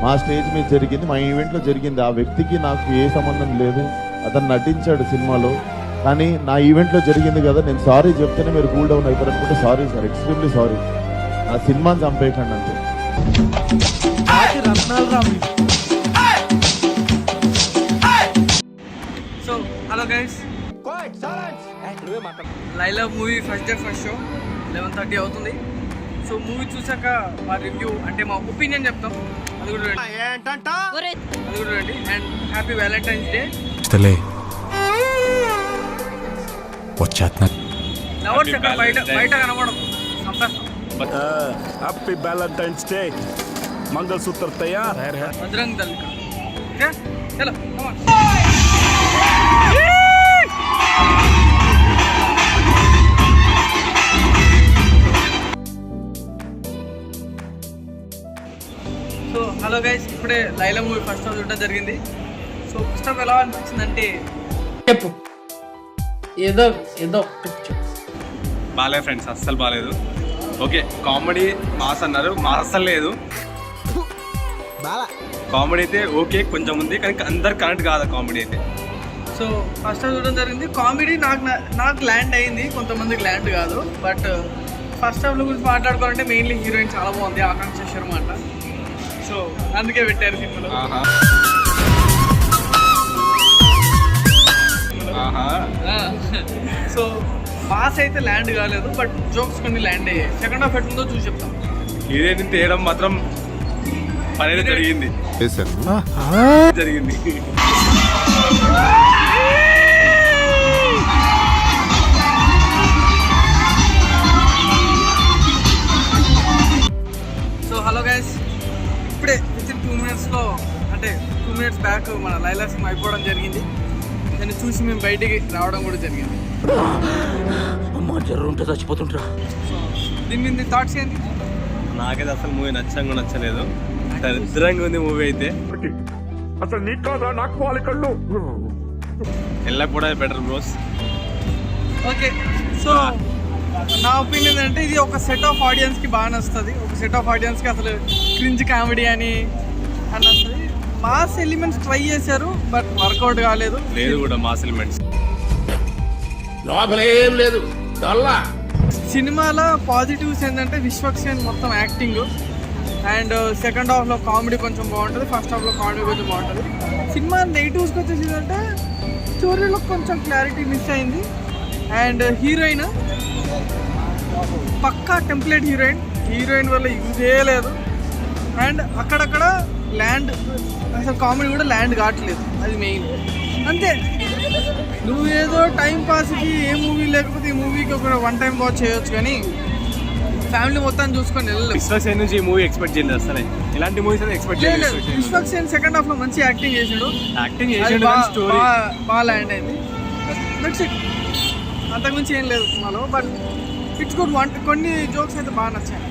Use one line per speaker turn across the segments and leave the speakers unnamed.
మా స్టేజ్ మీద జరిగింది, మా ఈవెంట్లో జరిగింది. ఆ వ్యక్తికి నాకు ఏ సంబంధం లేదు. అతను నటించాడు సినిమాలో, కానీ నా ఈవెంట్లో జరిగింది కదా, నేను సారీ చెప్తేనే మీరు కూల్ డౌన్ అవుతారు అనుకుంటే సారీ సార్, ఎక్స్ట్రీమ్లీ సారీ. నా సినిమాని చంపేయకండి అంతే.
So hello guys, Laila movie first day first show 11:30 అవుతుంది. సో మూవీ చూసాక మా రివ్యూ అంటే మా ఒపీనియన్ చెప్తాం. అది కూడా రండి. And happy Valentine's day. Lovers ఎక్కడ బయట కనబడదు.
Happy Valentine's day. మంగళసూత్ర తయార్.
బజరంగ్ దళ్ కా. ఓకే చలో come on. So hello guys, ఇప్పుడే లైలా మూవీ ఫస్ట్ హాఫ్ చూడడం జరిగింది. సో ఫస్ట్ హాఫ్ ఎలా అనిపించిందంటే
చెప్పు, ఏదో
బాగాలేదు ఫ్రెండ్స్, అస్సలు బాగాలేదు. ఓకే కామెడీ మాస్ అన్నారు, మాస్ అస్సలు లేదు. కామెడీ అయితే ఓకే కొంచెం ఉంది, కానీ అందరు కరెక్ట్ కాదు కామెడీ అయితే.
సో ఫస్ట్ హాఫ్ చూడడం జరిగింది. కామెడీ నాకు ల్యాండ్ అయింది, కొంతమందికి ల్యాండ్ కాదు. బట్ ఫస్ట్ హాఫ్లో గురించి మాట్లాడుకోవాలంటే మెయిన్లీ హీరోయిన్ చాలా బాగుంది, ఆకాంక్ష శర్మ అంట. సో అందుకే పెట్టారు సినిమాలో. సో పాస్ అయితే ల్యాండ్ కాలేదు, బట్ జోక్స్ కొన్ని ల్యాండ్ అయ్యాయి. సెకండ్ హాఫ్ ఎట్లుందో చూసి చెప్తాం.
హీరోయిన్ తేయడం మాత్రం పని జరిగింది.
సో హలో గైస్, ఇప్పుడే వితిన్ 2 minutesలో అంటే 2 minutes బ్యాక్ మన లైలా సినిమా అయిపోవడం జరిగింది. దాన్ని చూసి మేము బయటికి రావడం కూడా జరిగింది. సో దీని మీద థాట్స్ ఏంటి?
నాకైతే అసలు మూవీ నచ్చలేదు, దరిద్రంగా ఉంది మూవీ అయితే.
అసలు నీకు కాదా నాకు వాళ్ళ కళ్ళు
వెళ్ళకపోవడం బెటర్ బ్రోస్.
ఓకే, సో నా ఒపీనియన్ అంటే ఇది ఒక సెట్ ఆఫ్ ఆడియన్స్కి బాగా నచ్చుతుంది. ఒక సెట్ ఆఫ్ ఆడియన్స్కి అసలు క్రింజ్ కామెడీ అని వస్తుంది. మాస్ ఎలిమెంట్స్ ట్రై చేశారు, బట్ వర్కౌట్ కాలేదు.
లేదు కూడా మాస్ ఎలిమెంట్స్
లోపలేం లేదు.
సినిమాలో పాజిటివ్స్ ఏంటంటే విశ్వక్సేన్ మొత్తం యాక్టింగ్, అండ్ సెకండ్ హాఫ్లో కామెడీ కొంచెం బాగుంటుంది, ఫస్ట్ హాఫ్లో కామెడీ కొంచెం బాగుంటుంది. సినిమా నెగిటివ్స్కి వచ్చేసి అంటే స్టోరీలో కొంచెం క్లారిటీ మిస్ అయింది. అండ్ హీరోయిన్ పక్కా టెంప్లెట్ హీరోయిన్ వల్ల యూజే లేదు. అండ్ అక్కడక్కడ ల్యాండ్ అసలు కామెడీ కూడా ల్యాండ్ కావట్లేదు, అది మెయిన్. అంతే, నువ్వు ఏదో టైం పాస్కి ఏ మూవీ లేకపోతే ఈ మూవీకి ఒక 1 time వాచ్ చేయొచ్చు, కానీ ఫ్యామిలీ మొత్తం చూసుకొని వెళ్ళలేదు.
విశ్వక్సేన్ నుంచి ఈ మూవీ ఎక్స్పెక్ట్ చేయలేదు అసలు. ఇలాంటి మూవీస్ అయితే ఎక్స్పెక్ట్ చేయలేదు.
విశ్వక్సేన్ సెకండ్ హాఫ్లో మంచి యాక్టింగ్ చేసాడు,
స్టోరీ
బాగా ల్యాండ్ అయింది. దట్స్ ఇట్, అంతకుమించి ఏం లేదు సినిమాలో. But it's good. కొన్ని జోక్స్ అయితే బాగా నచ్చాయి.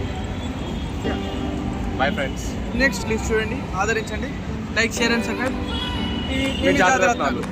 Bye friends.
నెక్స్ట్ లిస్ట్ చూడండి, ఆదరించండి, లైక్, షేర్ అండ్ సబ్స్క్రైబ్.
జాగ్రత్తలు.